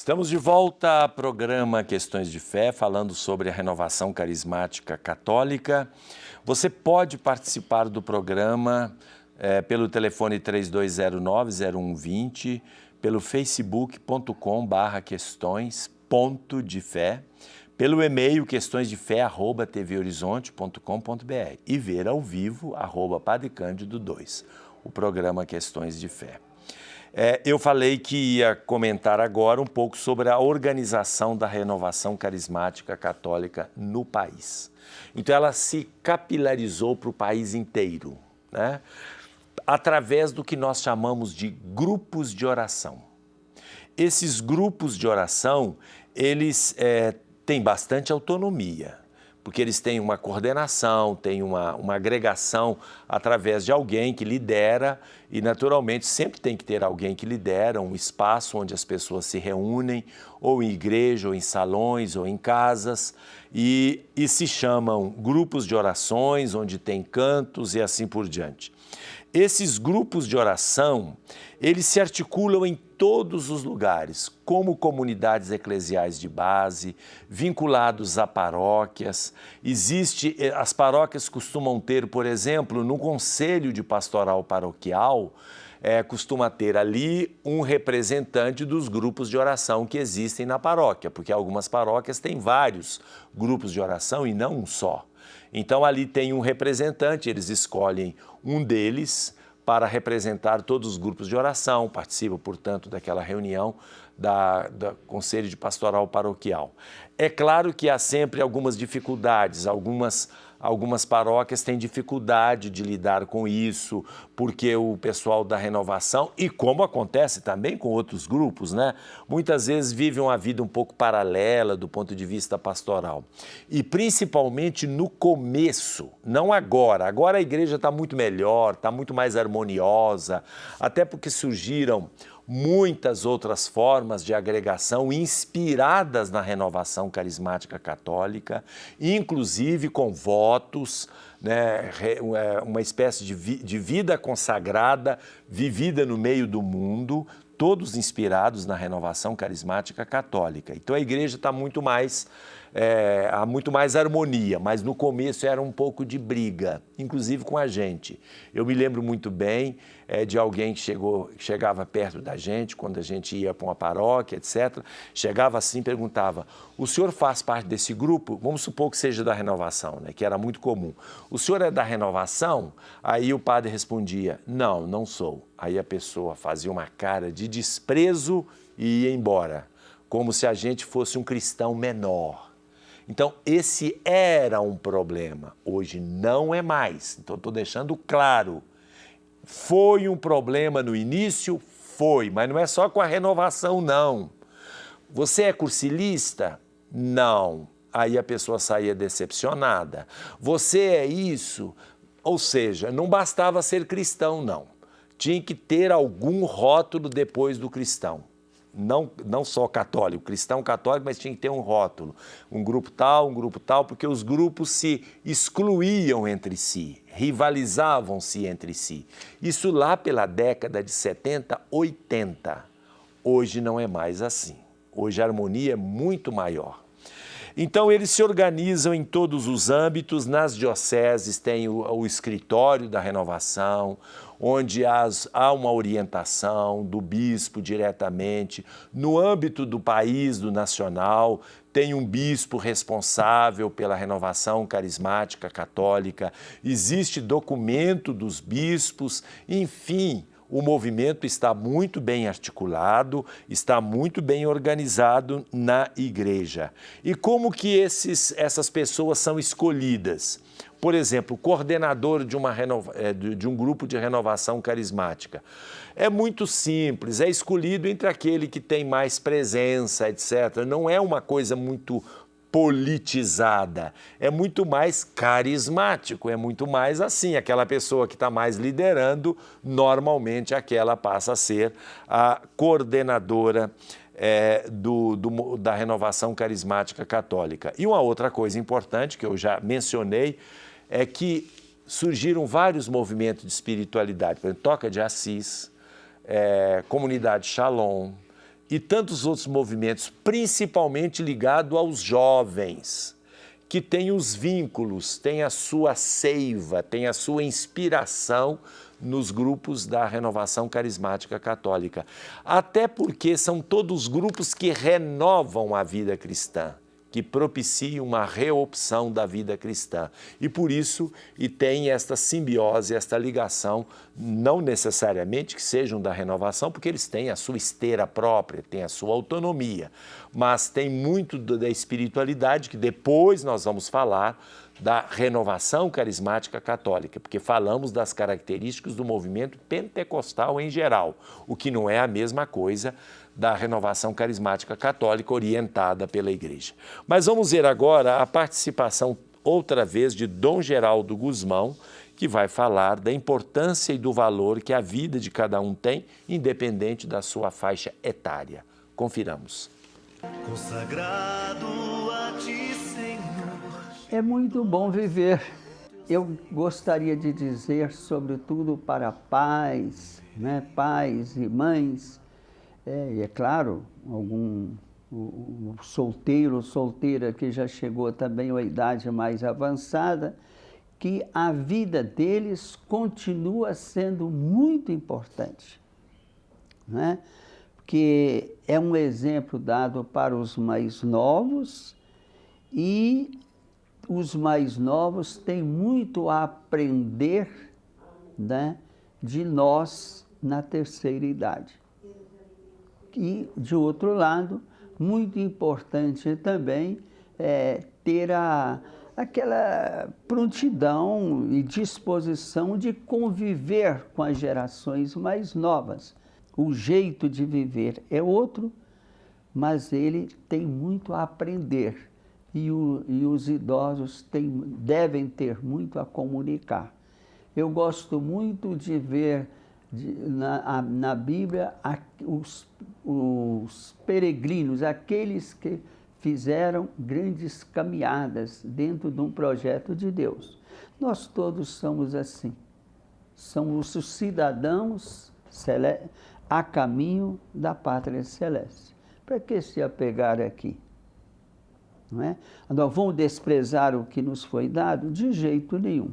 Estamos de volta ao programa Questões de Fé, falando sobre a renovação carismática católica. Você pode participar do programa pelo telefone 3209-0120, pelo facebook.com/questões.defé, pelo e-mail questõesdefé@tvhorizonte.com.br e ver ao vivo @padrecândido2, o programa Questões de Fé. Eu falei que ia comentar agora um pouco sobre a organização da renovação carismática católica no país. Então, ela se capilarizou para o país inteiro, né? Através do que nós chamamos de grupos de oração. Esses grupos de oração, eles têm bastante autonomia, porque eles têm uma coordenação, têm uma agregação através de alguém que lidera e, naturalmente, sempre tem que ter alguém que lidera, um espaço onde as pessoas se reúnem, ou em igreja, ou em salões, ou em casas, e se chamam grupos de orações, onde tem cantos e assim por diante. Esses grupos de oração, eles se articulam em todos os lugares, como comunidades eclesiais de base, vinculados a paróquias. As paróquias costumam ter, por exemplo, no Conselho de Pastoral Paroquial, costuma ter ali um representante dos grupos de oração que existem na paróquia, porque algumas paróquias têm vários grupos de oração e não um só. Então, ali tem um representante, eles escolhem um deles para representar todos os grupos de oração, participa, portanto, daquela reunião do Conselho de Pastoral Paroquial. É claro que há sempre algumas dificuldades, algumas paróquias têm dificuldade de lidar com isso, porque o pessoal da renovação, e como acontece também com outros grupos, né, muitas vezes vivem uma vida um pouco paralela do ponto de vista pastoral. E principalmente no começo, não agora. Agora a igreja está muito melhor, está muito mais harmoniosa, até porque surgiram muitas outras formas de agregação inspiradas na renovação carismática católica, inclusive com votos, né, uma espécie de vida consagrada, vivida no meio do mundo, todos inspirados na renovação carismática católica. Então a igreja está há muito mais harmonia, mas no começo era um pouco de briga, inclusive com a gente. Eu me lembro muito bem de alguém que chegava perto da gente, quando a gente ia para uma paróquia, etc. Chegava assim e perguntava: o senhor faz parte desse grupo? Vamos supor que seja da renovação, né? Que era muito comum. O senhor é da renovação? Aí o padre respondia: não, não sou. Aí a pessoa fazia uma cara de desprezo e ia embora, como se a gente fosse um cristão menor. Então, esse era um problema. Hoje não é mais. Então, estou deixando claro. Foi um problema no início? Foi, mas não é só com a renovação, não. Você é cursilista? Não. Aí a pessoa saía decepcionada. Você é isso? Ou seja, não bastava ser cristão, não. Tinha que ter algum rótulo depois do cristão. Não só católico, cristão católico, mas tinha que ter um rótulo. Um grupo tal, porque os grupos se excluíam entre si, rivalizavam-se entre si. Isso lá pela década de 70, 80. Hoje não é mais assim. Hoje a harmonia é muito maior. Então, eles se organizam em todos os âmbitos. Nas dioceses tem o escritório da renovação, onde há uma orientação do bispo diretamente. No âmbito do país, do nacional, tem um bispo responsável pela renovação carismática católica. Existe documento dos bispos, enfim. O movimento está muito bem articulado, está muito bem organizado na igreja. E como que essas pessoas são escolhidas? Por exemplo, o coordenador de um grupo de renovação carismática. É muito simples, é escolhido entre aquele que tem mais presença, etc. Não é uma coisa muito politizada, é muito mais carismático, é muito mais assim, aquela pessoa que está mais liderando, normalmente aquela passa a ser a coordenadora da renovação carismática católica. E uma outra coisa importante que eu já mencionei é que surgiram vários movimentos de espiritualidade, por exemplo, Toca de Assis, Comunidade Shalom, e tantos outros movimentos, principalmente ligado aos jovens, que têm os vínculos, têm a sua seiva, têm a sua inspiração nos grupos da Renovação Carismática Católica. Até porque são todos grupos que renovam a vida cristã, que propiciam uma reopção da vida cristã. E por isso, e tem esta simbiose, esta ligação, não necessariamente que sejam da renovação, porque eles têm a sua esteira própria, têm a sua autonomia, mas tem muito da espiritualidade, que depois nós vamos falar da Renovação Carismática Católica, porque falamos das características do movimento pentecostal em geral, o que não é a mesma coisa da Renovação Carismática Católica orientada pela Igreja. Mas vamos ver agora a participação outra vez de Dom Geraldo Guzmão, que vai falar da importância e do valor que a vida de cada um tem, independente da sua faixa etária. Confiramos. Consagrado a ti, Senhor. É muito bom viver. Eu gostaria de dizer, sobretudo para pais, pais e mães, e é claro, o solteiro ou solteira que já chegou também a uma idade mais avançada, que a vida deles continua sendo muito importante, porque é um exemplo dado para os mais novos e os mais novos têm muito a aprender, de nós na terceira idade. E, de outro lado, muito importante também ter aquela prontidão e disposição de conviver com as gerações mais novas. O jeito de viver é outro, mas ele tem muito a aprender e os idosos devem ter muito a comunicar. Eu gosto muito de ver na Bíblia os peregrinos, aqueles que fizeram grandes caminhadas dentro de um projeto de Deus. Nós todos somos assim, somos os cidadãos a caminho da pátria celeste. Para que se apegar aqui? Não é? Nós vamos desprezar o que nos foi dado? De jeito nenhum,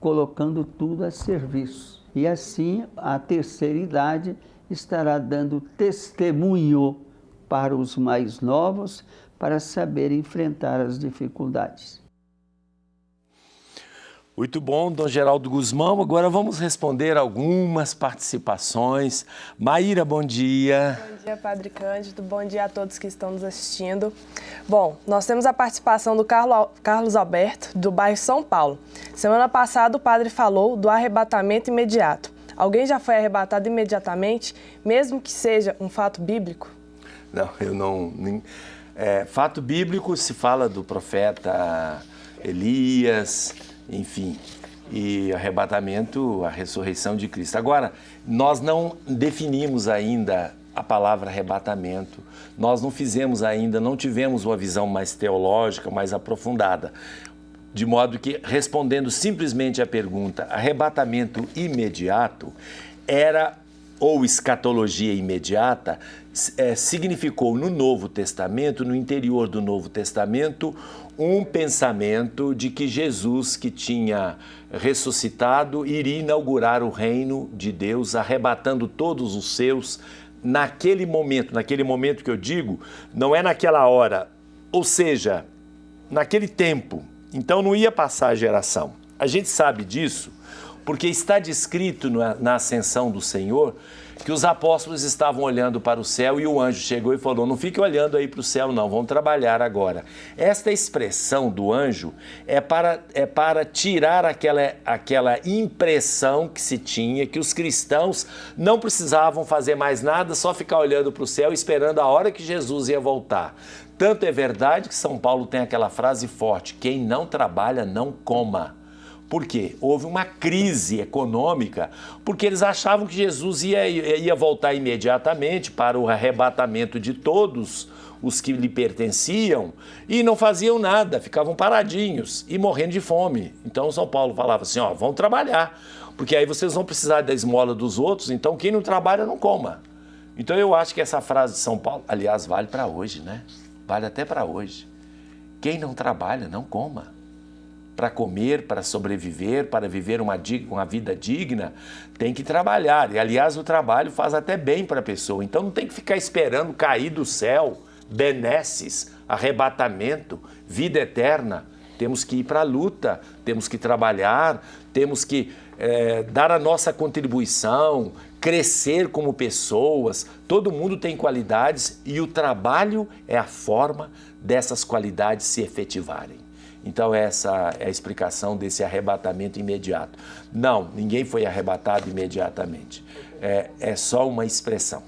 colocando tudo a serviço. E assim a terceira idade estará dando testemunho para os mais novos para saber enfrentar as dificuldades. Muito bom, Dom Geraldo Guzmão. Agora vamos responder algumas participações. Maíra, bom dia. Bom dia, Padre Cândido. Bom dia a todos que estão nos assistindo. Bom, nós temos a participação do Carlos Alberto, do bairro São Paulo. Semana passada o padre falou do arrebatamento imediato. Alguém já foi arrebatado imediatamente, mesmo que seja um fato bíblico? Não, eu não... fato bíblico se fala do profeta Elias, enfim, e arrebatamento, a ressurreição de Cristo. Agora, nós não definimos ainda a palavra arrebatamento, nós não fizemos ainda, não tivemos uma visão mais teológica, mais aprofundada. De modo que, respondendo simplesmente à pergunta, arrebatamento imediato era, ou escatologia imediata, significou no Novo Testamento, no interior do Novo Testamento, um pensamento de que Jesus, que tinha ressuscitado, iria inaugurar o reino de Deus, arrebatando todos os seus naquele momento que eu digo, não é naquela hora, ou seja, naquele tempo. Então não ia passar a geração. A gente sabe disso porque está descrito na ascensão do Senhor que os apóstolos estavam olhando para o céu e o anjo chegou e falou: não fique olhando aí para o céu não, vamos trabalhar agora. Esta expressão do anjo é para tirar aquela impressão que se tinha que os cristãos não precisavam fazer mais nada, só ficar olhando para o céu esperando a hora que Jesus ia voltar. Tanto é verdade que São Paulo tem aquela frase forte: quem não trabalha não coma. Por quê? Houve uma crise econômica, porque eles achavam que Jesus ia voltar imediatamente para o arrebatamento de todos os que lhe pertenciam e não faziam nada, ficavam paradinhos e morrendo de fome. Então São Paulo falava assim: vão trabalhar, porque aí vocês vão precisar da esmola dos outros, então quem não trabalha não coma. Então eu acho que essa frase de São Paulo, aliás, vale para hoje, né? Vale até para hoje. Quem não trabalha, não coma. Para comer, para sobreviver, para viver uma vida digna, tem que trabalhar. E, aliás, o trabalho faz até bem para a pessoa. Então não tem que ficar esperando cair do céu, benesses, arrebatamento, vida eterna. Temos que ir para a luta, temos que trabalhar, temos que dar a nossa contribuição, crescer como pessoas. Todo mundo tem qualidades e o trabalho é a forma dessas qualidades se efetivarem. Então essa é a explicação desse arrebatamento imediato. Não, ninguém foi arrebatado imediatamente. É só uma expressão.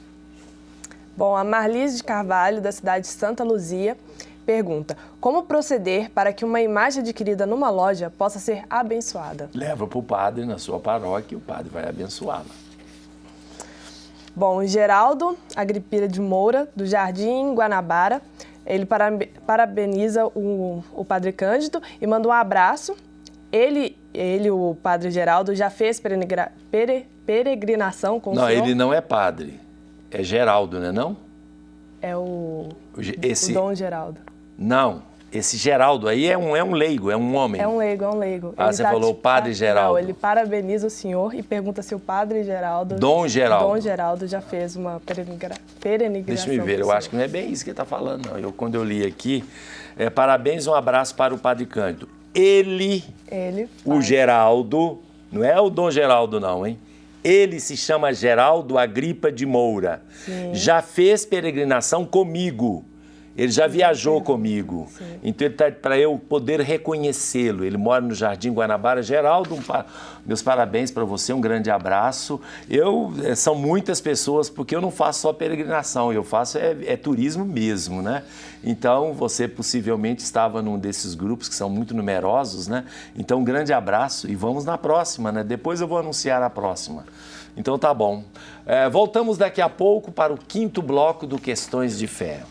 Bom, a Marlise de Carvalho, da cidade de Santa Luzia, pergunta: como proceder para que uma imagem adquirida numa loja possa ser abençoada? Leva para o padre na sua paróquia e o padre vai abençoá-la. Bom, o Geraldo Agripira de Moura, do Jardim Guanabara, ele parabeniza o Padre Cândido e manda um abraço. Ele, o Padre Geraldo, já fez peregrinação com o senhor? Não, ele não é padre. É Geraldo, não é não? É o Dom Geraldo. Não, esse Geraldo aí é um leigo, é um homem. É um leigo. Ah, você falou o Padre Geraldo. Não, ele parabeniza o senhor e pergunta se o Padre Geraldo... Dom Geraldo já fez uma peregrinação. Deixa eu ver, eu acho que não é bem isso que ele está falando, não. Quando eu li aqui, parabéns, um abraço para o Padre Cândido. Ele o Geraldo, não é o Dom Geraldo não, hein? Ele se chama Geraldo Agripa de Moura. Sim. Já fez peregrinação comigo. Ele já viajou comigo. Sim. Então, para eu poder reconhecê-lo. Ele mora no Jardim Guanabara. Geraldo, meus parabéns para você, um grande abraço. São muitas pessoas, porque eu não faço só peregrinação, eu faço turismo mesmo, né? Então, você possivelmente estava num desses grupos que são muito numerosos, né? Então, um grande abraço e vamos na próxima, né? Depois eu vou anunciar a próxima. Então, tá bom. Voltamos daqui a pouco para o 5º bloco do Questões de Fé.